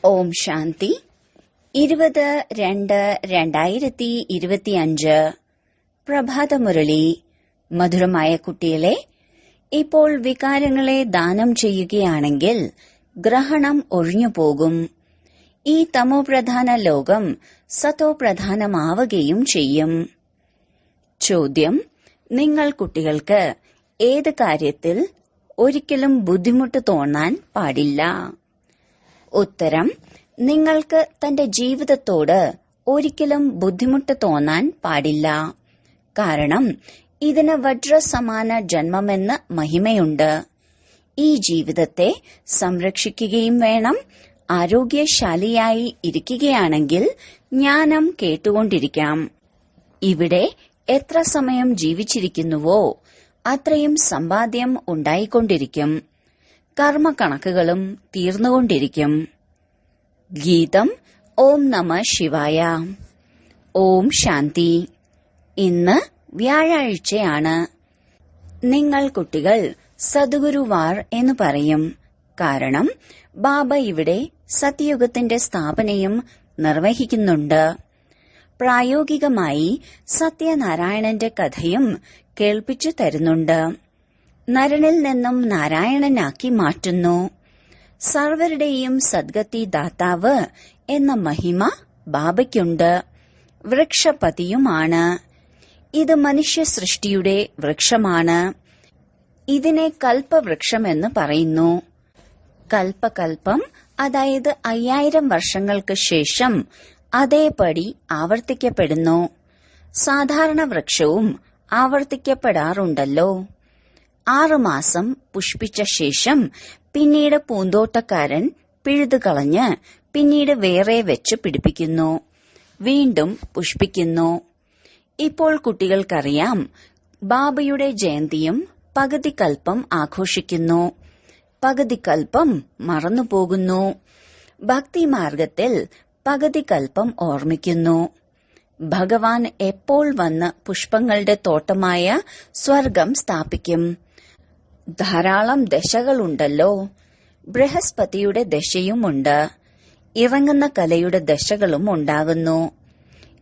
ഓം ശാന്തി 20-2-2025 പ്രഭാതമുരളി. മധുരമായ കുട്ടികളെ, ഇപ്പോൾ വികാരങ്ങളെ ദാനം ചെയ്യുകയാണെങ്കിൽ ഗ്രഹണം ഒഴിഞ്ഞുപോകും. ഈ തമോപ്രധാന ലോകം സതോപ്രധാനമാവുകയും ചെയ്യും. ചോദ്യം: നിങ്ങൾ കുട്ടികൾക്ക് ഏത് കാര്യത്തിൽ ഒരിക്കലും ബുദ്ധിമുട്ട് തോന്നാൻ പാടില്ല? ഉത്തരം: നിങ്ങൾക്ക് തന്റെ ജീവിതത്തോട് ഒരിക്കലും ബുദ്ധിമുട്ട് തോന്നാൻ പാടില്ല. കാരണം ഇതിന് വജ്രസമാന ജന്മമെന്ന് മഹിമയുണ്ട്. ഈ ജീവിതത്തെ സംരക്ഷിക്കുകയും വേണം. ആരോഗ്യശാലിയായി ഇരിക്കുകയാണെങ്കിൽ ജ്ഞാനം കേട്ടുകൊണ്ടിരിക്കാം. ഇവിടെ എത്ര സമയം ജീവിച്ചിരിക്കുന്നുവോ അത്രയും സമ്പാദ്യം ഉണ്ടായിക്കൊണ്ടിരിക്കും. കർമ്മക്കണക്കുകളും തീർന്നുകൊണ്ടിരിക്കും. ഗീതം: ഓം നമ ശിവായ. ഓം ശാന്തി. ഇന്ന് വ്യാഴാഴ്ചയാണ്. നിങ്ങൾ കുട്ടികൾ സദ്ഗുരുവാർ എന്ന് പറയും. കാരണം ബാബ ഇവിടെ സത്യയുഗത്തിന്റെ സ്ഥാപനയും നിർവഹിക്കുന്നുണ്ട്. പ്രായോഗികമായി സത്യനാരായണന്റെ കഥയും കേൾപ്പിച്ചു തരുന്നുണ്ട്. നരനിൽ നിന്നും നാരായണനാക്കി മാറ്റുന്നു. സർവരുടെയും സദ്ഗതി ദാതാവ് എന്ന മഹിമ ബാബയ്ക്കുണ്ട്. വൃക്ഷപതിയുമാണ്. ഇത് മനുഷ്യ സൃഷ്ടിയുടെ വൃക്ഷമാണ്. ഇതിനെ കൽപ്പവൃക്ഷമെന്ന് പറയുന്നു. കൽപ്പകൽപ്പം, അതായത് 5000 വർഷങ്ങൾക്ക് ശേഷം അതേപടി ആവർത്തിക്കപ്പെടുന്നു. സാധാരണ വൃക്ഷവും ആവർത്തിക്കപ്പെടാറുണ്ടല്ലോ. 6 മാസം പുഷ്പിച്ച ശേഷം പിന്നീട് പൂന്തോട്ടക്കാരൻ പിഴുതുകളഞ്ഞ് പിന്നീട് വേറെ വെച്ച് പിടിപ്പിക്കുന്നു. വീണ്ടും പുഷ്പിക്കുന്നു. ഇപ്പോൾ കുട്ടികൾക്കറിയാം, ബാബയുടെ ജയന്തിയും പകുതി കൽപ്പം ആഘോഷിക്കുന്നു. പകുതി കൽപ്പം മറന്നുപോകുന്നു. ഭക്തിമാർഗത്തിൽ പകുതി കൽപ്പം ഓർമ്മിക്കുന്നു. ഭഗവാൻ എപ്പോൾ വന്ന് പുഷ്പങ്ങളുടെ തോട്ടമായ സ്വർഗം സ്ഥാപിക്കും? ധാരാളം ദശകളുണ്ടല്ലോ. ബൃഹസ്പതിയുടെ ദശയുമുണ്ട്. ഇറങ്ങുന്ന കലയുടെ ദശകളും ഉണ്ടാകുന്നു.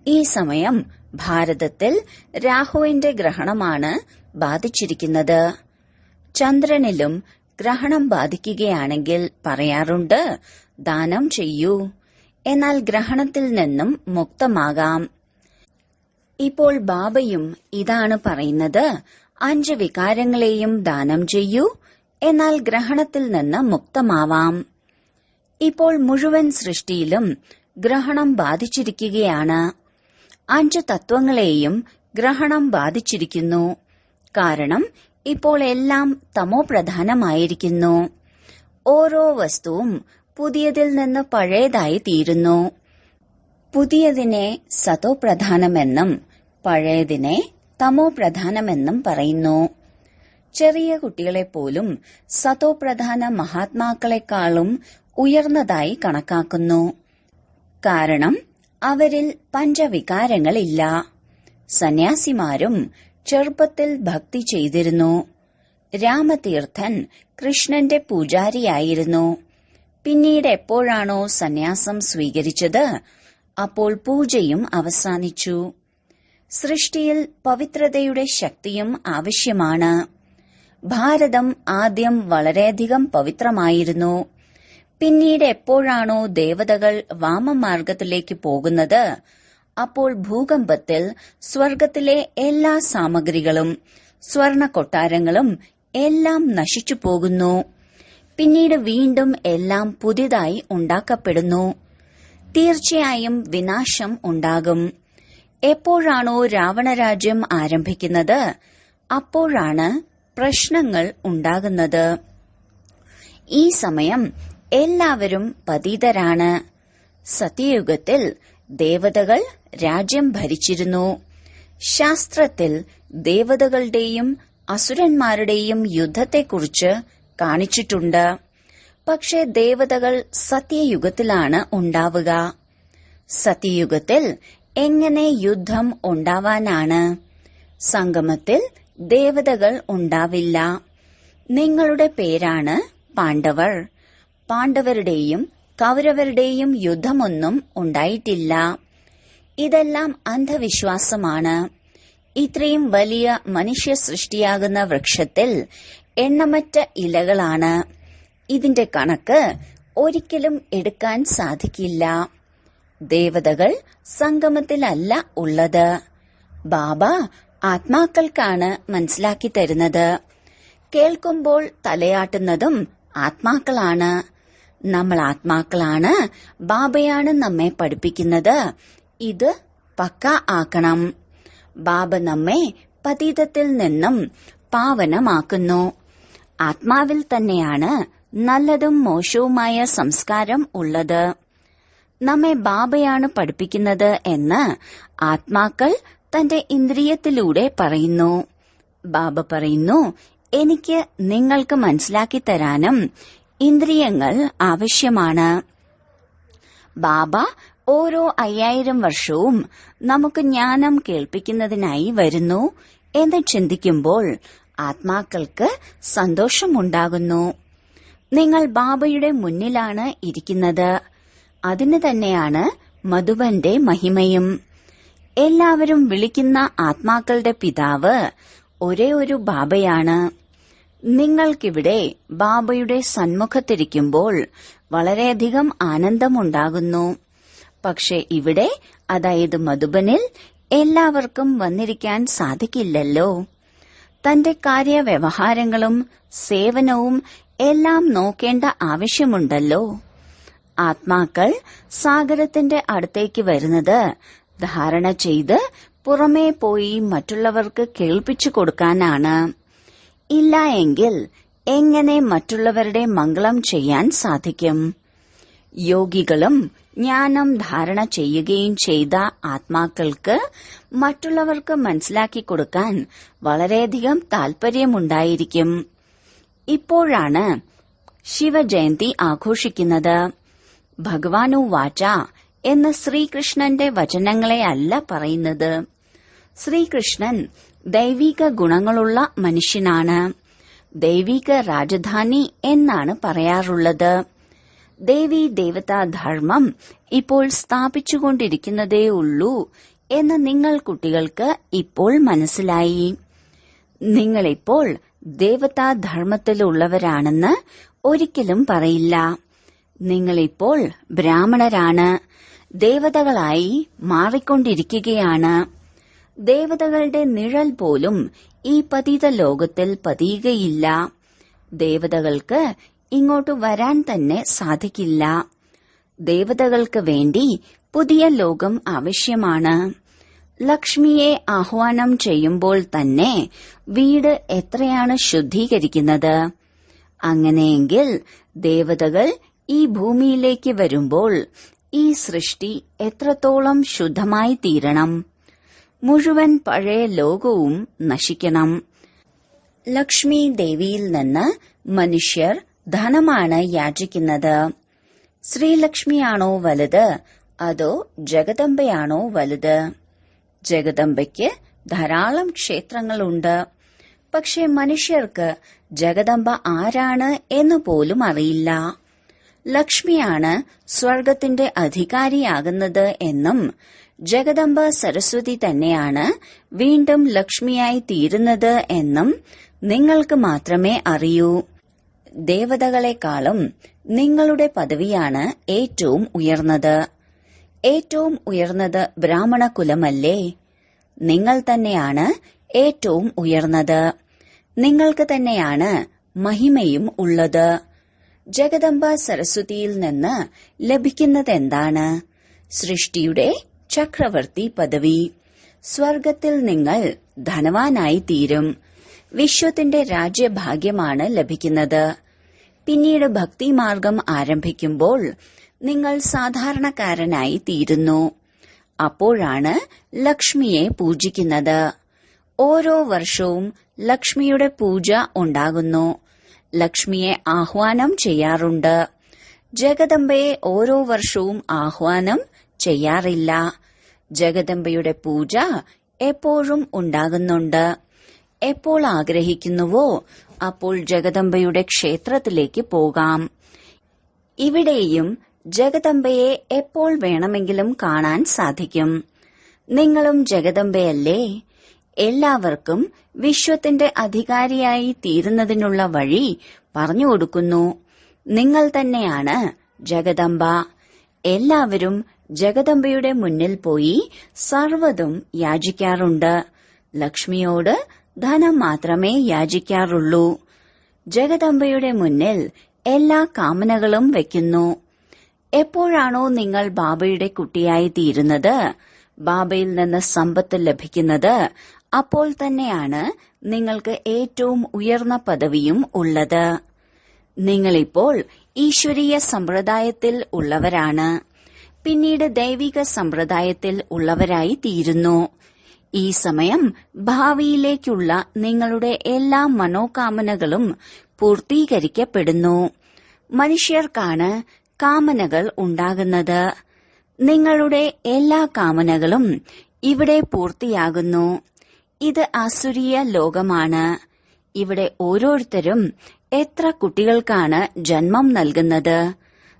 ഈ സമയം ഭാരതത്തിൽ രാഹുവിന്റെ ഗ്രഹണമാണ് ബാധിച്ചിരിക്കുന്നത്. ചന്ദ്രനിലും ഗ്രഹണം ബാധിക്കുകയാണെങ്കിൽ പറയാറുണ്ട്, ദാനം ചെയ്യൂ, എന്നാൽ ഗ്രഹണത്തിൽ നിന്നും മുക്തമാകാം. ഇപ്പോൾ ബാബയും ഇതാണ് പറയുന്നത്, 5 വികാരങ്ങളെയും ദാനം ചെയ്യൂ, എന്നാൽ ഗ്രഹണത്തിൽ നിന്ന് മുക്തമാവാം. ഇപ്പോൾ മുഴുവൻ സൃഷ്ടിയിലും ഗ്രഹണം ബാധിച്ചിരിക്കുകയാണ്. 5 തത്വങ്ങളെയും ഗ്രഹണം ബാധിച്ചിരിക്കുന്നു. കാരണം ഇപ്പോൾ എല്ലാം തമോപ്രധാനമായിരിക്കുന്നു. ഓരോ വസ്തുവും പുതിയതിൽ നിന്ന് പഴയതായി തീരുന്നു. പുതിയതിനെ സതോപ്രധാനമെന്നും പഴയതിനെ തമോപ്രധാനമെന്നും പറയുന്നു. ചെറിയ കുട്ടികളെപ്പോലും സതോപ്രധാന മഹാത്മാക്കളെക്കാളും ഉയർന്നതായി കണക്കാക്കുന്നു. കാരണം അവരിൽ പഞ്ചവികാരങ്ങളില്ല. സന്യാസിമാരും ചെറുപ്പത്തിൽ ഭക്തി ചെയ്തിരുന്നു. രാമതീർത്ഥൻ കൃഷ്ണന്റെ പൂജാരിയായിരുന്നു. പിന്നീട് എപ്പോഴാണോ സന്യാസം സ്വീകരിച്ചത്, അപ്പോൾ പൂജയും അവസാനിച്ചു. സൃഷ്ടിയിൽ പവിത്രതയുടെ ശക്തിയും ആവശ്യമാണ്. ഭാരതം ആദ്യം വളരെയധികം പവിത്രമായിരുന്നു. പിന്നീട് എപ്പോഴാണോ ദേവതകൾ വാമമാർഗത്തിലേക്ക് പോകുന്നത്, അപ്പോൾ ഭൂകമ്പത്തിൽ സ്വർഗത്തിലെ എല്ലാ സാമഗ്രികളും സ്വർണ കൊട്ടാരങ്ങളും എല്ലാം നശിച്ചു പോകുന്നു. പിന്നീട് വീണ്ടും എല്ലാം പുതിയതായി ഉണ്ടാക്കപ്പെടുന്നു. തീർച്ചയായും വിനാശം ഉണ്ടാകും. എപ്പോഴാണോ രാവണരാജ്യം ആരംഭിക്കുന്നത്, അപ്പോഴാണ് പ്രശ്നങ്ങൾ ഉണ്ടാകുന്നത്. ഈ സമയം എല്ലാവരും പതിതരാണ്. സത്യയുഗത്തിൽ ദേവതകൾ രാജ്യം ഭരിച്ചിരുന്നു. ശാസ്ത്രത്തിൽ ദേവതകളുടെയും അസുരന്മാരുടെയും യുദ്ധത്തെക്കുറിച്ച് കാണിച്ചിട്ടുണ്ട്. പക്ഷേ ദേവതകൾ സത്യയുഗത്തിലാണ് ഉണ്ടാവുക. സത്യയുഗത്തിൽ എങ്ങനെ യുദ്ധം ഉണ്ടാവാനാണ്? സംഗമത്തിൽ ദേവതകൾ ഉണ്ടാവില്ല. നിങ്ങളുടെ പേരാണ് പാണ്ഡവർ. പാണ്ഡവരുടെയും കൗരവരുടെയും യുദ്ധമൊന്നും ഉണ്ടായിട്ടില്ല. ഇതെല്ലാം അന്ധവിശ്വാസമാണ്. ഇത്രയും വലിയ മനുഷ്യ സൃഷ്ടിയാകുന്ന വൃക്ഷത്തിൽ എണ്ണമറ്റ ഇലകളാണ്. ഇതിന്റെ കണക്ക് ഒരിക്കലും എടുക്കാൻ സാധിക്കില്ല. ദേവതകൾ സംഗമത്തിലല്ല ഉള്ളത്. ബാബ ആത്മാക്കൾക്കാണ് മനസ്സിലാക്കി തരുന്നത്. കേൾക്കുമ്പോൾ തലയാട്ടുന്നതും ആത്മാക്കളാണ്. നമ്മൾ ആത്മാക്കളാണ്. ബാബയാണ് നമ്മെ പഠിപ്പിക്കുന്നത്. ഇത് പക്ക ആക്കണം. ബാബ നമ്മെ പതീതത്തിൽ നിന്നും പാവനമാക്കുന്നു. ആത്മാവിൽ തന്നെയാണ് നല്ലതും മോശവുമായ സംസ്കാരം ഉള്ളത്. നമ്മെ ബാബയാണ് പഠിപ്പിക്കുന്നത് എന്ന് ആത്മാക്കൾ തന്റെ ഇന്ദ്രിയത്തിലൂടെ പറയുന്നു. ബാബ പറയുന്നു, എനിക്ക് നിങ്ങൾക്ക് മനസ്സിലാക്കി തരാനും ഇന്ദ്രിയങ്ങൾ ആവശ്യമാണ്. ബാബ ഓരോ 5000 വർഷവും നമുക്ക് ജ്ഞാനം കേൾപ്പിക്കുന്നതിനായി വരുന്നു എന്ന് ചിന്തിക്കുമ്പോൾ ആത്മാക്കൾക്ക് സന്തോഷമുണ്ടാകുന്നു. നിങ്ങൾ ബാബയുടെ മുന്നിലാണ് ഇരിക്കുന്നത്. അതിന് തന്നെയാണ് മധുബന്റെ മഹിമയും. എല്ലാവരും വിളിക്കുന്ന ആത്മാക്കളുടെ പിതാവ് ഒരേ ഒരു ബാബയാണ്. നിങ്ങൾക്കിവിടെ ബാബയുടെ സന്മുഖത്തിരിക്കുമ്പോൾ വളരെയധികം ആനന്ദമുണ്ടാകുന്നു. പക്ഷെ ഇവിടെ, അതായത് മധുബനിൽ, എല്ലാവർക്കും വന്നിരിക്കാൻ സാധിക്കില്ലല്ലോ. തന്റെ കാര്യവ്യവഹാരങ്ങളും സേവനവും എല്ലാം നോക്കേണ്ട ആവശ്യമുണ്ടല്ലോ. ആത്മാക്കൾ സാഗരത്തിന്റെ അടുത്തേക്ക് വരുന്നത് ധാരണ ചെയ്ത് പുറമേ പോയി മറ്റുള്ളവർക്ക് കേൾപ്പിച്ചു കൊടുക്കാനാണ്. ഇല്ല എങ്കിൽ എങ്ങനെ മറ്റുള്ളവരുടെ മംഗളം ചെയ്യാൻ സാധിക്കും? യോഗികളും ജ്ഞാനം ധാരണ ചെയ്യുകയും ചെയ്ത ആത്മാക്കൾക്ക് മറ്റുള്ളവർക്ക് മനസ്സിലാക്കി കൊടുക്കാൻ വളരെയധികം താൽപര്യമുണ്ടായിരിക്കും. ഇപ്പോഴാണ് ശിവജയന്തി ആഘോഷിക്കുന്നത്. ഭഗവാനു വാച എന്ന് ശ്രീകൃഷ്ണന്റെ വചനങ്ങളെ അല്ല പറയുന്നത്. ശ്രീകൃഷ്ണൻ ദൈവിക ഗുണങ്ങളുള്ള മനുഷ്യനാണ്. ദൈവിക രാജധാനി എന്നാണ് പറയാറുള്ളത്. ദേവീ ദേവതാ ധർമ്മം ഇപ്പോൾ സ്ഥാപിച്ചുകൊണ്ടിരിക്കുന്നതേ ഉള്ളൂ എന്ന് നിങ്ങൾ കുട്ടികൾക്ക് ഇപ്പോൾ മനസ്സിലായി. നിങ്ങളിപ്പോൾ ദേവതാ ധർമ്മത്തിലുള്ളവരാണെന്ന് ഒരിക്കലും പറയില്ല. നിങ്ങളിപ്പോൾ ബ്രാഹ്മണരാണ്. ദേവതകളായി മാറിക്കൊണ്ടിരിക്കുകയാണ്. ദേവതകളുടെ നിഴൽ പോലും ഈ പതിത ലോകത്തിൽ പതിയുകയില്ല. ദേവതകൾക്ക് ഇങ്ങോട്ട് വരാൻ തന്നെ സാധിക്കില്ല. ദേവതകൾക്ക് വേണ്ടി പുതിയ ലോകം ആവശ്യമാണ്. ലക്ഷ്മിയെ ആഹ്വാനം ചെയ്യുമ്പോൾ തന്നെ വീട് എത്രയാണ് ശുദ്ധീകരിക്കുന്നത്? അങ്ങനെയെങ്കിൽ ദേവതകൾ ഈ ഭൂമിയിലേക്ക് വരുമ്പോൾ ഈ സൃഷ്ടി എത്രത്തോളം ശുദ്ധമായി തീരണം? മുഴുവൻ പഴയ ലോകവും നശിക്കണം. ലക്ഷ്മി ദേവിയിൽ നിന്ന് മനുഷ്യർ ധനമാണ് യാചിക്കുന്നത്. ശ്രീലക്ഷ്മിയാണോ വലുത്, അതോ ജഗദംബയാണോ വലുത്? ജഗദംബയ്ക്ക് ധാരാളം ക്ഷേത്രങ്ങളുണ്ട്. പക്ഷെ മനുഷ്യർക്ക് ജഗദംബ ആരാണ് എന്ന് പോലും അറിയില്ല. ലക്ഷ്മിയാണ് സ്വർഗത്തിന്റെ അധികാരിയാകുന്നത് എന്നും ജഗദംബ സരസ്വതി തന്നെയാണ് വീണ്ടും ലക്ഷ്മിയായി തീരുന്നത് എന്നും നിങ്ങൾക്ക് മാത്രമേ അറിയൂ. ദേവതകളെക്കാളും നിങ്ങളുടെ പദവിയാണ് ഏറ്റവും ഉയർന്നത്. ഏറ്റവും ഉയർന്നത് ബ്രാഹ്മണ കുലമല്ലേ? നിങ്ങൾ തന്നെയാണ് ഏറ്റവും ഉയർന്നത്. നിങ്ങൾക്ക് തന്നെയാണ് മഹിമയും ഉള്ളത്. ജഗദംബ സരസ്വതിയിൽ നിന്ന് ലഭിക്കുന്നതെന്താണ്? സൃഷ്ടിയുടെ ചക്രവർത്തി പദവി. സ്വർഗത്തിൽ നിങ്ങൾ ധനവാനായി തീരും. വിശ്വത്തിന്റെ രാജ്യഭാഗ്യമാണ് ലഭിക്കുന്നത്. പിന്നീട് ഭക്തിമാർഗം ആരംഭിക്കുമ്പോൾ നിങ്ങൾ സാധാരണക്കാരനായി തീരുന്നു. അപ്പോഴാണ് ലക്ഷ്മിയെ പൂജിക്കുന്നത്. ഓരോ വർഷവും ലക്ഷ്മിയുടെ പൂജ ഉണ്ടാകുന്നു. ലക്ഷ്മിയെ ആഹ്വാനം ചെയ്യാറുണ്ട്. ജഗദംബയെ ഓരോ വർഷവും ആഹ്വാനം ചെയ്യാറില്ല. ജഗദംബയുടെ പൂജ എപ്പോഴും ഉണ്ടാകുന്നുണ്ട്. എപ്പോൾ ആഗ്രഹിക്കുന്നുവോ അപ്പോൾ ജഗദംബയുടെ ക്ഷേത്രത്തിലേക്ക് പോകാം. ഇവിടെയും ജഗദംബയെ എപ്പോൾ വേണമെങ്കിലും കാണാൻ സാധിക്കും. നിങ്ങളും ജഗദംബയല്ലേ? എല്ലാവർക്കും വിശ്വത്തിന്റെ അധികാരിയായി തീരുന്നതിനുള്ള വഴി പറഞ്ഞുകൊടുക്കുന്നു. നിങ്ങൾ തന്നെയാണ് ജഗദംബ. എല്ലാവരും ജഗദംബയുടെ മുന്നിൽ പോയി സർവ്വതും യാചിക്കാറുണ്ട്. ലക്ഷ്മിയോട് ധനം മാത്രമേ യാചിക്കാറുള്ളൂ. ജഗദംബയുടെ മുന്നിൽ എല്ലാ കാമനകളും വെക്കുന്നു. എപ്പോഴാണോ നിങ്ങൾ ബാബയുടെ കുട്ടിയായി തീരുന്നത്, ബാബയിൽ നിന്ന് സമ്പത്ത് ലഭിക്കുന്നത്, അപ്പോൾ തന്നെയാണ് നിങ്ങൾക്ക് ഏറ്റവും ഉയർന്ന പദവിയും ഉള്ളത്. നിങ്ങളിപ്പോൾ ഈശ്വരീയ സമ്പ്രദായത്തിൽ ഉള്ളവരാണ്. പിന്നീട് ദൈവിക സമ്പ്രദായത്തിൽ ഉള്ളവരായി തീരുന്നു. ഈ സമയം ഭാവിയിലേക്കുള്ള നിങ്ങളുടെ എല്ലാ മനോകാമനകളും പൂർത്തീകരിക്കപ്പെടുന്നു. മനുഷ്യർക്കാണ് കാമനകൾ ഉണ്ടാകുന്നത്. നിങ്ങളുടെ എല്ലാ കാമനകളും ഇവിടെ പൂർത്തിയാകുന്നു. ഇത് ആസുരീയ ലോകമാണ്. ഇവിടെ ഓരോരുത്തരും എത്ര കുട്ടികൾക്കാണ് ജന്മം നൽകുന്നത്.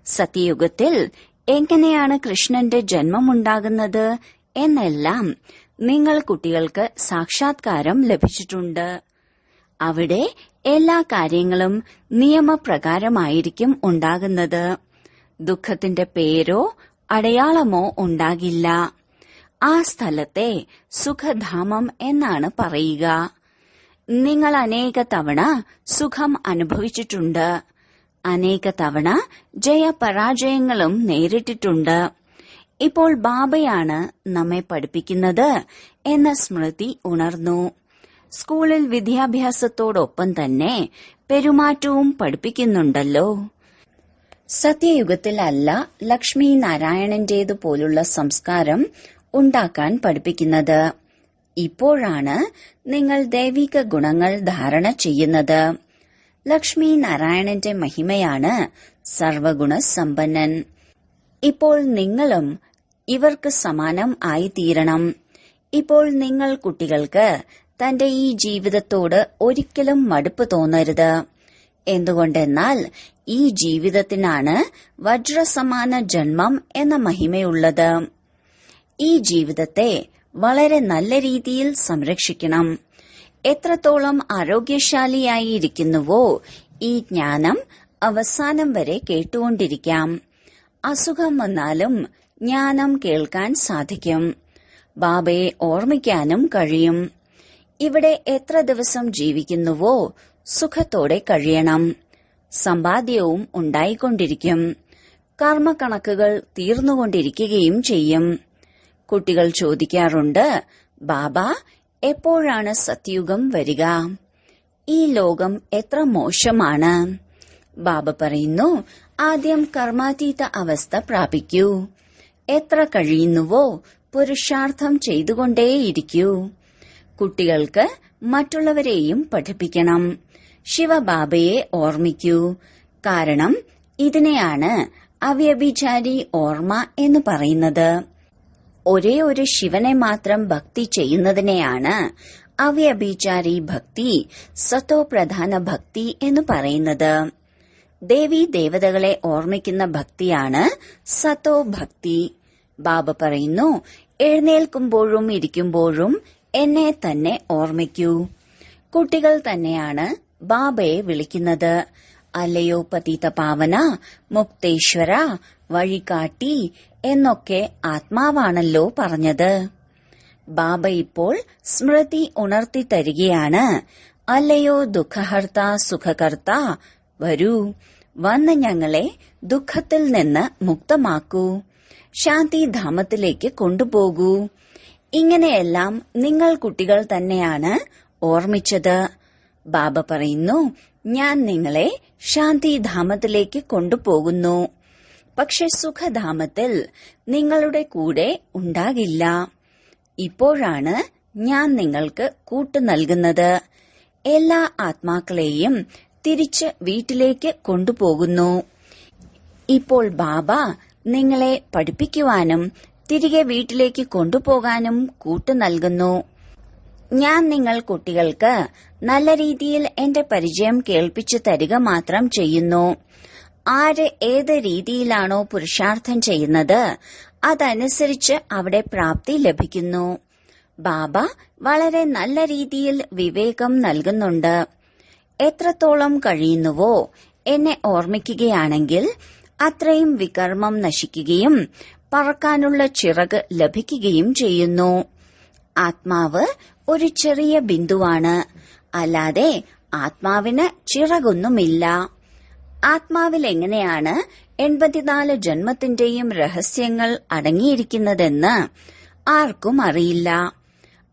സത്യയുഗത്തിൽ എങ്ങനെയാണ് കൃഷ്ണന്റെ ജന്മമുണ്ടാകുന്നത് എന്നെല്ലാം നിങ്ങൾ കുട്ടികൾക്ക് സാക്ഷാത്കാരം ലഭിച്ചിട്ടുണ്ട്. അവിടെ എല്ലാ കാര്യങ്ങളും നിയമപ്രകാരമായിരിക്കും ഉണ്ടാകുന്നത്. ദുഃഖത്തിന്റെ പേരോ അടയാളമോ ഉണ്ടാകില്ല. ആ സ്ഥലത്തെ സുഖധാമം എന്നാണ് പറയുക. നിങ്ങൾ അനേക തവണ സുഖം അനുഭവിച്ചിട്ടുണ്ട്. അനേക തവണ ജയപരാജയങ്ങളും നേരിട്ടിട്ടുണ്ട്. ഇപ്പോൾ ബാബയാണ് നമ്മെ പഠിപ്പിക്കുന്നത് എന്ന സ്മൃതി ഉണർന്നു. സ്കൂളിൽ വിദ്യാഭ്യാസത്തോടൊപ്പം തന്നെ പെരുമാറ്റവും പഠിപ്പിക്കുന്നുണ്ടല്ലോ. സത്യയുഗത്തിലല്ല ലക്ഷ്മി നാരായണന്റേതുപോലുള്ള സംസ്കാരം ഉണ്ടാക്കാൻ പഠിപ്പിക്കുന്നത്. ഇപ്പോഴാണ് നിങ്ങൾ ദൈവിക ഗുണങ്ങൾ ധാരണ ചെയ്യുന്നത്. ലക്ഷ്മി നാരായണന്റെ മഹിമയാണ് സർവഗുണ സമ്പന്നൻ. ഇപ്പോൾ നിങ്ങളും ഇവർക്ക് സമാനം ആയിത്തീരണം. ഇപ്പോൾ നിങ്ങൾ കുട്ടികൾക്ക് തന്റെ ഈ ജീവിതത്തോട് ഒരിക്കലും മടുപ്പ് തോന്നരുത്. എന്തുകൊണ്ടെന്നാൽ ഈ ജീവിതത്തിനാണ് വജ്രസമാന ജന്മം എന്ന മഹിമയുള്ളത്. ഈ ജീവിതത്തെ വളരെ നല്ല രീതിയിൽ സംരക്ഷിക്കണം. എത്രത്തോളം ആരോഗ്യശാലിയായിരിക്കുന്നുവോ ഈ ജ്ഞാനം അവസാനം വരെ കേട്ടുകൊണ്ടിരിക്കാം. അസുഖം വന്നാലും ജ്ഞാനം കേൾക്കാൻ സാധിക്കും. ബാബയെ ഓർമ്മിക്കാനും കഴിയും. ഇവിടെ എത്ര ദിവസം ജീവിക്കുന്നുവോ സുഖത്തോടെ കഴിയണം. സമ്പാദ്യവും ഉണ്ടായിക്കൊണ്ടിരിക്കും. കർമ്മക്കണക്കുകൾ തീർന്നുകൊണ്ടിരിക്കുകയും ചെയ്യും. കുട്ടികൾ ചോദിക്കാറുണ്ട്, ബാബ എപ്പോഴാണ് സത്യുഗം വരിക? ഈ ലോകം എത്ര മോശമാണ്. ബാബ പറയുന്നു, ആദ്യം കർമാതീത അവസ്ഥ പ്രാപിക്കൂ. എത്ര കഴിയുന്നുവോ പുരുഷാർത്ഥം ചെയ്തുകൊണ്ടേയിരിക്കൂ. കുട്ടികൾക്ക് മറ്റുള്ളവരെയും പഠിപ്പിക്കണം. ശിവബാബയെ ഓർമ്മിക്കൂ. കാരണം ഇതിനെയാണ് അവ്യഭിചാരി ഓർമ്മ എന്ന് പറയുന്നത്. ഒരേ ഒരു ശിവനെ മാത്രം ഭക്തി ചെയ്യുന്നതിനെയാണ് അവ്യഭിചാരി ഭക്തി, സത്തോ പ്രധാന ഭക്തി എന്ന് പറയുന്നത്. ദേവീ ദേവതകളെ ഓർമ്മിക്കുന്ന ഭക്തിയാണ് സത്തോ ഭക്തി. ബാബ പറയുന്നു, എഴുന്നേൽക്കുമ്പോഴും ഇരിക്കുമ്പോഴും എന്നെ തന്നെ ഓർമ്മിക്കൂ. കുട്ടികൾ തന്നെയാണ് ബാബയെ വിളിക്കുന്നത്. അല്ലയോ പതിത പാവന, മുക്തേശ്വര, വഴികാട്ടി എന്നൊക്കെ ആത്മാവാണല്ലോ പറഞ്ഞത്. ബാബ ഇപ്പോൾ സ്മൃതി ഉണർത്തി തരികയാണ്. അല്ലയോ ദുഃഖഹർത്ത സുഖകർത്ത, വരൂ, വന്ന് ഞങ്ങളെ ദുഃഖത്തിൽ നിന്ന് മുക്തമാക്കൂ, ശാന്തിധാമത്തിലേക്ക് കൊണ്ടുപോകൂ. ഇങ്ങനെയെല്ലാം നിങ്ങൾ കുട്ടികൾ തന്നെയാണ് ഓർമ്മിച്ചത്. ബാബ പറയുന്നു, ഞാൻ നിങ്ങളെ ശാന്തിധാമത്തിലേക്ക് കൊണ്ടുപോകുന്നു. പക്ഷെ സുഖധാമത്തിൽ നിങ്ങളുടെ കൂടെ ഉണ്ടാകില്ല. ഇപ്പോഴാണ് ഞാൻ നിങ്ങൾക്ക് കൂട്ടു നൽകുന്നത്. എല്ലാ ആത്മാക്കളെയും തിരിച്ച് വീട്ടിലേക്ക് കൊണ്ടുപോകുന്നു. ഇപ്പോൾ ബാബ നിങ്ങളെ പഠിപ്പിക്കുവാനും തിരികെ വീട്ടിലേക്ക് കൊണ്ടുപോകാനും കൂട്ടു നൽകുന്നു. ഞാൻ നിങ്ങൾ കുട്ടികൾക്ക് നല്ല രീതിയിൽ എന്റെ പരിചയം കേൾപ്പിച്ചു തരിക മാത്രം ചെയ്യുന്നു. ആര് ഏത് രീതിയിലാണോ പുരുഷാർത്ഥം ചെയ്യുന്നത് അതനുസരിച്ച് അവിടെ പ്രാപ്തി ലഭിക്കുന്നു. ബാബ വളരെ നല്ല രീതിയിൽ വിവേകം നൽകുന്നുണ്ട്. എത്രത്തോളം കഴിയുന്നുവോ എന്നെ ഓർമ്മിക്കുകയാണെങ്കിൽ അത്രയും വികർമ്മം നശിക്കുകയും പറക്കാനുള്ള ചിറക് ലഭിക്കുകയും ചെയ്യുന്നു. ആത്മാവ് ഒരു ചെറിയ ബിന്ദുവാണ്, അല്ലാതെ ആത്മാവിന് ചിറകൊന്നുമില്ല. ആത്മാവിൽ എങ്ങനെയാണ് 84 ജന്മത്തിന്റെയും രഹസ്യങ്ങൾ അടങ്ങിയിരിക്കുന്നതെന്ന് ആർക്കും അറിയില്ല.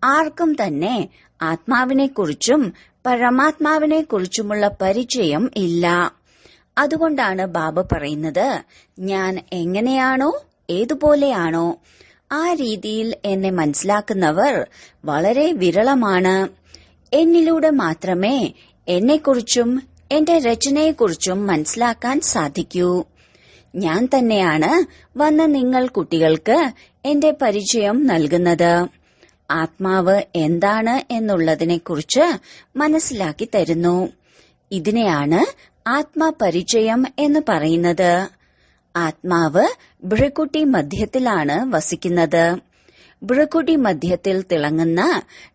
ആർക്കും തന്നെ ആത്മാവിനെക്കുറിച്ചും പരമാത്മാവിനെക്കുറിച്ചുമുള്ള പരിചയം ഇല്ല. അതുകൊണ്ടാണ് ബാബ പറയുന്നത്, ഞാൻ എങ്ങനെയാണോ ഏതുപോലെയാണോ ആ രീതിയിൽ എന്നെ മനസ്സിലാക്കുന്നവർ വളരെ വിരളമാണ്. എന്നിലൂടെ മാത്രമേ എന്നെക്കുറിച്ചും എന്റെ രചനയെക്കുറിച്ചും മനസ്സിലാക്കാൻ സാധിക്കൂ. ഞാൻ തന്നെയാണ് വന്ന് നിങ്ങൾ കുട്ടികൾക്ക് എന്റെ പരിചയം നൽകുന്നത്. ആത്മാവ് എന്താണ് എന്നുള്ളതിനെക്കുറിച്ച് മനസ്സിലാക്കി തരുന്നു. ഇതിനെയാണ് ആത്മപരിചയം എന്ന് പറയുന്നത്. ആത്മാവ് ഭൃക്കുട്ടി മധ്യത്തിലാണ് വസിക്കുന്നത്. ഭൃക്കുട്ടി മധ്യത്തിൽ തിളങ്ങുന്ന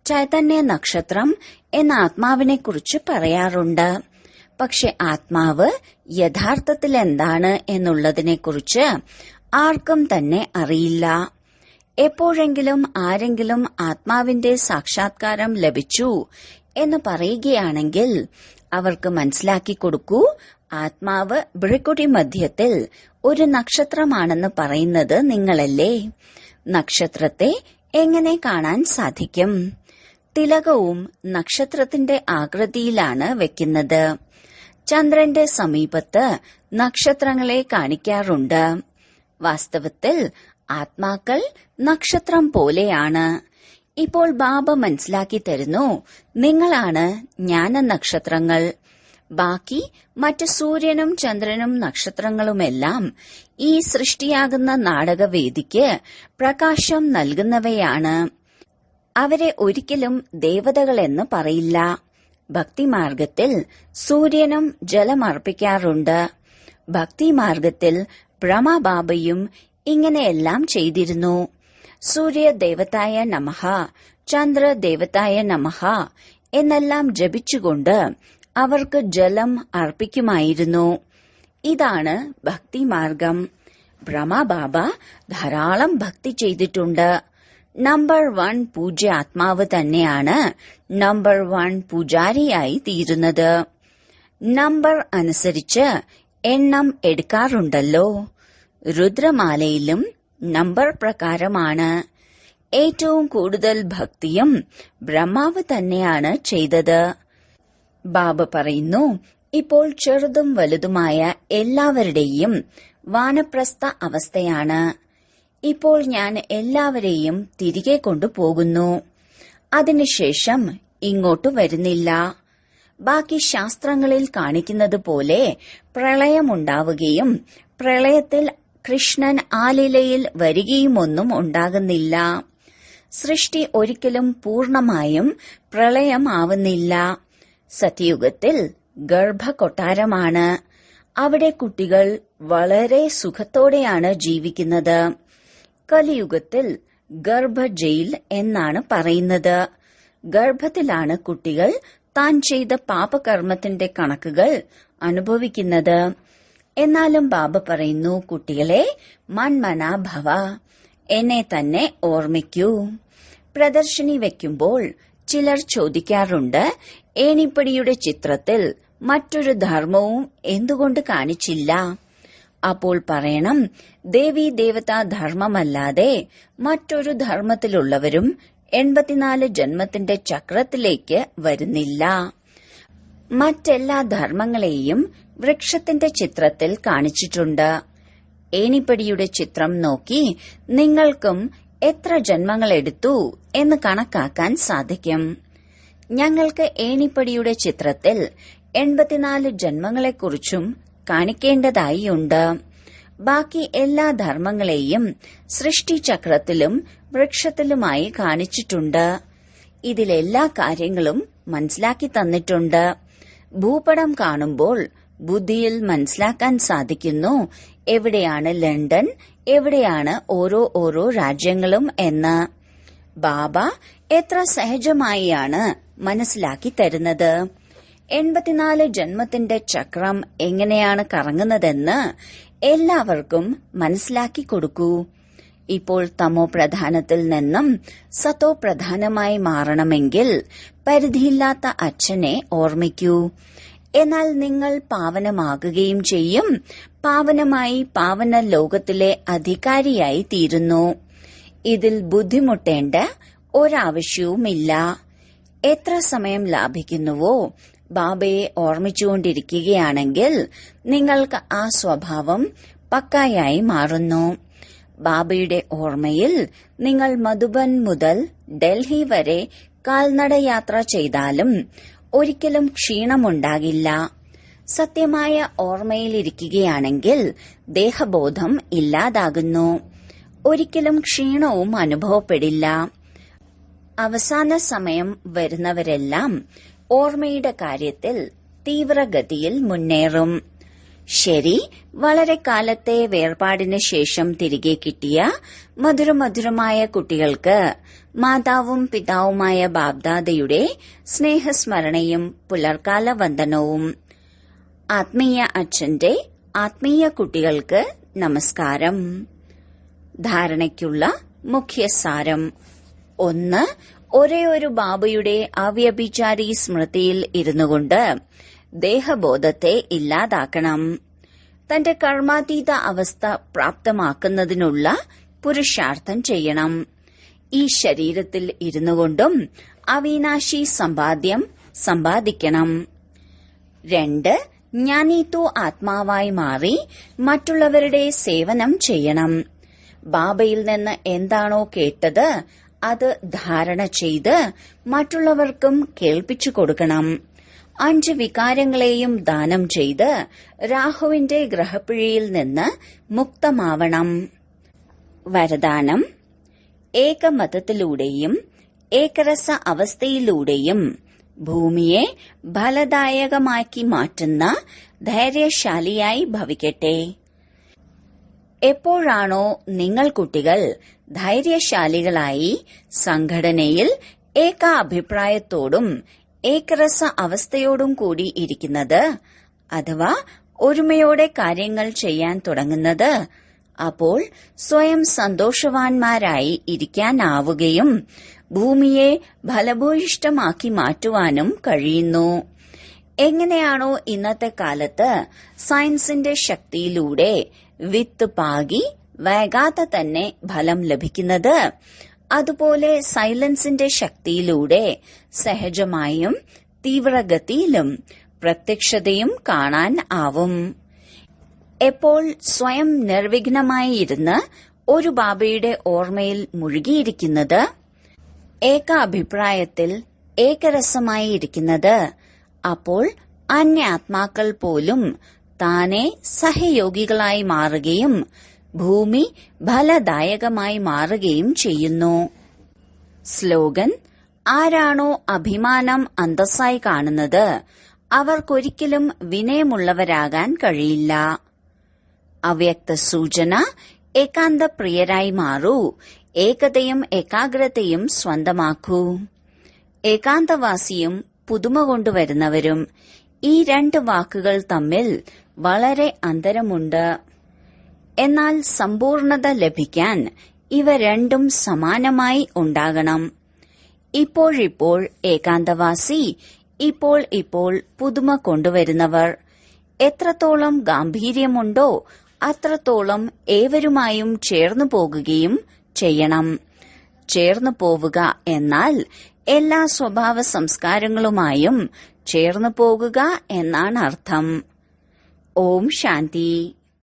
ചൈതന്യ നക്ഷത്രം എന്ന ആത്മാവിനെക്കുറിച്ച് പറയാറുണ്ട്. പക്ഷെ ആത്മാവ് യഥാർത്ഥത്തിൽ എന്താണ് എന്നുള്ളതിനെക്കുറിച്ച് ആർക്കും തന്നെ അറിയില്ല. എപ്പോഴെങ്കിലും ആരെങ്കിലും ആത്മാവിന്റെ സാക്ഷാത്കാരം ലഭിച്ചു എന്ന് പറയുകയാണെങ്കിൽ അവർക്ക് മനസ്സിലാക്കി കൊടുക്കൂ, ആത്മാവ് ഭൃക്കുടി മധ്യത്തിൽ ഒരു നക്ഷത്രമാണെന്ന് പറയുന്നത് നിങ്ങളല്ലേ. നക്ഷത്രത്തെ എങ്ങനെ കാണാൻ സാധിക്കും? തിലകവും നക്ഷത്രത്തിന്റെ ആകൃതിയിലാണ് വെക്കുന്നത്. ചന്ദ്രന്റെ സമീപത്ത് നക്ഷത്രങ്ങളെ കാണിക്കാറുണ്ട്. വാസ്തവത്തിൽ ആത്മാക്കൾ നക്ഷത്രം പോലെയാണ്. ഇപ്പോൾ ബാബ മനസ്സിലാക്കി തരുന്നു, നിങ്ങളാണ് ജ്ഞാന നക്ഷത്രങ്ങൾ. ബാക്കി മറ്റ് സൂര്യനും ചന്ദ്രനും നക്ഷത്രങ്ങളുമെല്ലാം ഈ സൃഷ്ടിയാകുന്ന നാടകവേദിക്ക് പ്രകാശം നൽകുന്നവയാണ്. അവരെ ഒരിക്കലും ദേവതകളെന്ന് പറയില്ല. ഭക്തിമാർഗത്തിൽ സൂര്യനും ജലമർപ്പിക്കാറുണ്ട്. ഭക്തിമാർഗത്തിൽ ബ്രഹ്മബാബയും ഇങ്ങനെയെല്ലാം ചെയ്തിരുന്നു. സൂര്യദേവതായ നമഃ, ചന്ദ്രദേവതായ നമഃ എന്നെല്ലാം ജപിച്ചുകൊണ്ട് അവർക്ക് ജലം അർപ്പിക്കുമായിരുന്നു. ഇതാണ് ഭക്തിമാർഗം. ബ്രഹ്മബാബ ധാരാളം ഭക്തി ചെയ്തിട്ടുണ്ട്. നമ്പർ 1 പൂജ്യ ആത്മാവ് തന്നെയാണ് നമ്പർ 1 പൂജാരിയായി തീരുന്നത്. നമ്പർ അനുസരിച്ച് എണ്ണം എടുക്കാറുണ്ടല്ലോ. രുദ്രമാലയിലും നമ്പർ പ്രകാരമാണ്. ഏറ്റവും കൂടുതൽ ഭക്തിയും ബ്രഹ്മാവ് തന്നെയാണ് ചെയ്തത്. ബാബ പറയുന്നു, ഇപ്പോൾ ചെറുതും വലുതുമായ എല്ലാവരുടെയും വാനപ്രസ്ഥ അവസ്ഥയാണ്. ഇപ്പോൾ ഞാൻ എല്ലാവരെയും തിരികെ കൊണ്ടുപോകുന്നു. അതിനുശേഷം ഇങ്ങോട്ട് വരുന്നില്ല. ബാക്കി ശാസ്ത്രങ്ങളിൽ കാണിക്കുന്നത് പോലെ പ്രളയമുണ്ടാവുകയും പ്രളയത്തിൽ കൃഷ്ണൻ ആലീലയിൽ വരികയുമൊന്നും ഉണ്ടാകുന്നില്ല. സൃഷ്ടി ഒരിക്കലും പൂർണമായും പ്രളയമാവുന്നില്ല. സത്യയുഗത്തിൽ ഗർഭകൊട്ടാരമാണ്. അവിടെ കുട്ടികൾ വളരെ സുഖത്തോടെയാണ് ജീവിക്കുന്നത്. കലിയുഗത്തിൽ ഗർഭ ജയിൽ എന്നാണ് പറയുന്നത്. ഗർഭത്തിലാണ് കുട്ടികൾ താൻ ചെയ്ത പാപകർമ്മത്തിന്റെ കണക്കുകൾ അനുഭവിക്കുന്നത്. എന്നാലും ബാബ പറയുന്നു, കുട്ടികളെ മന്മനാ ഭവ, എന്നെ തന്നെ ഓർമ്മിക്കൂ. പ്രദർശനി വെക്കുമ്പോൾ ചിലർ ചോദിക്കാറുണ്ട്, ഏണിപ്പടിയുടെ ചിത്രത്തിൽ മറ്റൊരു ധർമ്മവും എന്തുകൊണ്ട് കാണിച്ചില്ല? അപ്പോൾ പറയണം, ദേവീ ദേവതാ ധർമ്മമല്ലാതെ മറ്റൊരു ധർമ്മത്തിലുള്ളവരും 84 ജന്മത്തിന്റെ ചക്രത്തിലേക്ക് വരുന്നില്ല. മറ്റെല്ലാ ധർമ്മങ്ങളെയും വൃക്ഷത്തിന്റെ ചിത്രത്തിൽ കാണിച്ചിട്ടുണ്ട്. ഏണിപ്പടിയുടെ ചിത്രം നോക്കി നിങ്ങൾക്കും എത്ര ജന്മങ്ങളെടുത്തു എന്ന് കണക്കാക്കാൻ സാധിക്കും. ഞങ്ങൾക്ക് ഏണിപ്പടിയുടെ ചിത്രത്തിൽ 84 ജന്മങ്ങളെക്കുറിച്ചും കാണിക്കേണ്ടതായിയുണ്ട്. ബാക്കി എല്ലാ ധർമ്മങ്ങളെയും സൃഷ്ടിചക്രത്തിലും വൃക്ഷത്തിലുമായി കാണിച്ചിട്ടുണ്ട്. ഇതിലെല്ലാ കാര്യങ്ങളും മനസ്സിലാക്കി തന്നിട്ടുണ്ട്. ഭൂപടം കാണുമ്പോൾ ബുദ്ധിയിൽ മനസ്സിലാക്കാൻ സാധിക്കുന്നു എവിടെയാണ് ലണ്ടൻ, എവിടെയാണ് ഓരോ രാജ്യങ്ങളും എന്ന്. ബാബ എത്ര സഹജമായാണ് മനസ്സിലാക്കി തരുന്നത്. 84 ജന്മത്തിന്റെ ചക്രം എങ്ങനെയാണ് കറങ്ങുന്നതെന്ന് എല്ലാവർക്കും മനസ്സിലാക്കി കൊടുക്കൂ. ഇപ്പോൾ തമോ പ്രധാനത്തിൽ നിന്നും സത്തോ പ്രധാനമായി മാറണമെങ്കിൽ പരിധിയില്ലാത്ത അച്ഛനെ ഓർമ്മിക്കൂ. എന്നാൽ നിങ്ങൾ പാവനമാകുകയും ചെയ്യും. പാവനമായി പാവന ലോകത്തിലെ അധികാരിയായി തീരുന്നു. ഇതിൽ ബുദ്ധിമുട്ടേണ്ട ഒരാവശ്യവുമില്ല. എത്ര സമയം ലാഭിക്കുന്നുവോ ബാബയെ ഓർമ്മിച്ചുകൊണ്ടിരിക്കുകയാണെങ്കിൽ നിങ്ങൾക്ക് ആ സ്വഭാവം പക്കായായി മാറുന്നു. ബാബയുടെ ഓർമ്മയിൽ നിങ്ങൾ മധുബൻ മുതൽ ഡൽഹി വരെ കാൽനടയാത്ര ചെയ്താലും ഒരിക്കലും ക്ഷീണമുണ്ടാകില്ല. സത്യമായ ഓർമ്മയിലിരിക്കുകയാണെങ്കിൽ ദേഹബോധം ഇല്ലാതാകുന്നു. ഒരിക്കലും ക്ഷീണവും അനുഭവപ്പെടില്ല. അവസാന സമയം വരുന്നവരെല്ലാം ഓർമ്മയുടെ കാര്യത്തിൽ തീവ്രഗതിയിൽ മുന്നേറും. ശരി, വളരെ കാലത്തെ വേർപാടിന് ശേഷം തിരികെ കിട്ടിയ മധുരമധുരമായ കുട്ടികൾക്ക് മാതാവും പിതാവുമായ ബാബ്ദാദയുടെ സ്നേഹസ്മരണയും പുലർക്കാല വന്ദനവും. ആത്മീയ അച്ഛന്റെ ആത്മീയ കുട്ടികൾക്ക് നമസ്കാരം. ധാരണയ്ക്കുള്ള മുഖ്യസാരം: 1. ഒരേയൊരു ബാബയുടെ അവ്യഭിചാരി സ്മൃതിയിൽ ഇരുന്നുകൊണ്ട് ദേഹബോധത്തെ ഇല്ലാതാക്കണം. തന്റെ കർമാതീത അവസ്ഥ പ്രാപ്തമാക്കുന്നതിനുള്ള പുരുഷാർത്ഥം ചെയ്യണം. ഈ ശരീരത്തിൽ ഇരുന്നുകൊണ്ടും അവിനാശി സമ്പാദ്യം സമ്പാദിക്കണം. 2. ജ്ഞാനീത്തു ആത്മാവായി മാറി മറ്റുള്ളവരുടെ സേവനം ചെയ്യണം. ബാബയിൽ നിന്ന് എന്താണോ കേട്ടത് അത് ധാരണ ചെയ്ത് മറ്റുള്ളവർക്കും കേൾപ്പിച്ചു കൊടുക്കണം. 5 വികാരങ്ങളെയും ദാനം ചെയ്ത് രാഹുവിന്റെ ഗ്രഹപ്പിഴയിൽ നിന്ന് മുക്തമാവണം. വരദാനം: ഏകമതത്തിലൂടെയും ഏകരസ അവസ്ഥയിലൂടെയും ഭൂമിയെ ഫലദായകമാക്കി മാറ്റുന്ന ധൈര്യശാലിയായി ഭവിക്കട്ടെ. എപ്പോഴാണോ നിങ്ങൾ കുട്ടികൾ ധൈര്യശാലികളായി സംഘടനയിൽ ഏകാഭിപ്രായത്തോടും ഏകരസ അവസ്ഥയോടും കൂടി ഇരിക്കുന്നത്, അഥവാ ഒരുമയോടെ കാര്യങ്ങൾ ചെയ്യാൻ തുടങ്ങുന്നത്, അപ്പോൾ സ്വയം സന്തോഷവാന്മാരായി ഇരിക്കാനാവുകയും ഭൂമിയെ ഫലഭൂയിഷ്ടമാക്കി മാറ്റുവാനും കഴിയുന്നു. എങ്ങനെയാണോ ഇന്നത്തെ കാലത്ത് സയൻസിന്റെ ശക്തിയിലൂടെ വിത്ത് പാകി വൈകാതെ തന്നെ ഫലം ലഭിക്കുന്നത്, അതുപോലെ സൈലൻസിന്റെ ശക്തിയിലൂടെ സഹജമായും തീവ്രഗതിയിലും പ്രത്യക്ഷതയും കാണാൻ ആവും. എപ്പോൾ സ്വയം നിർവിഘ്നമായി ഇരുന്ന് ഒരു ബാബയുടെ ഓർമ്മയിൽ മുഴുകിയിരിക്കുന്നത്, ഏകാഭിപ്രായത്തിൽ ഏകരസമായി ഇരിക്കുന്നത്, അപ്പോൾ അന്യാത്മാക്കൾ പോലും താനെ സഹയോഗികളായി മാറുകയും ഭൂമി ഫലദായകമായി മാറുകയും ചെയ്യുന്നു. സ്ലോഗൻ: ആരാണോ അഭിമാനം അന്തസ്സായി കാണുന്നത് അവർക്കൊരിക്കലും വിനയമുള്ളവരാകാൻ കഴിയില്ല. അവ്യക്ത സൂചന: ഏകാന്തപ്രിയരായി മാറൂ. ഏകതയും ഏകാഗ്രതയും സ്വന്തമാക്കൂ. ഏകാന്തവാസിയും പുതുമ കൊണ്ടുവരുന്നവരും, ഈ 2 വാക്കുകൾ തമ്മിൽ വളരെ അന്തരമുണ്ട്. എന്നാൽ സമ്പൂർണത ലഭിക്കാൻ ഇവ രണ്ടും സമാനമായി ഉണ്ടാകണം. ഇപ്പോഴിപ്പോൾ ഏകാന്തവാസി, ഇപ്പോൾ പുതുമ കൊണ്ടുവരുന്നവർ. എത്രത്തോളം ഗാംഭീര്യമുണ്ടോ അത്രത്തോളം ഏവരുമായും ചേർന്നു പോകുകയും ചെയ്യണം. ചേർന്നു പോവുക എന്നാൽ എല്ലാ സ്വഭാവ സംസ്കാരങ്ങളുമായും ചേർന്നു പോകുക എന്നാണ് അർത്ഥം. ഓം ശാന്തി.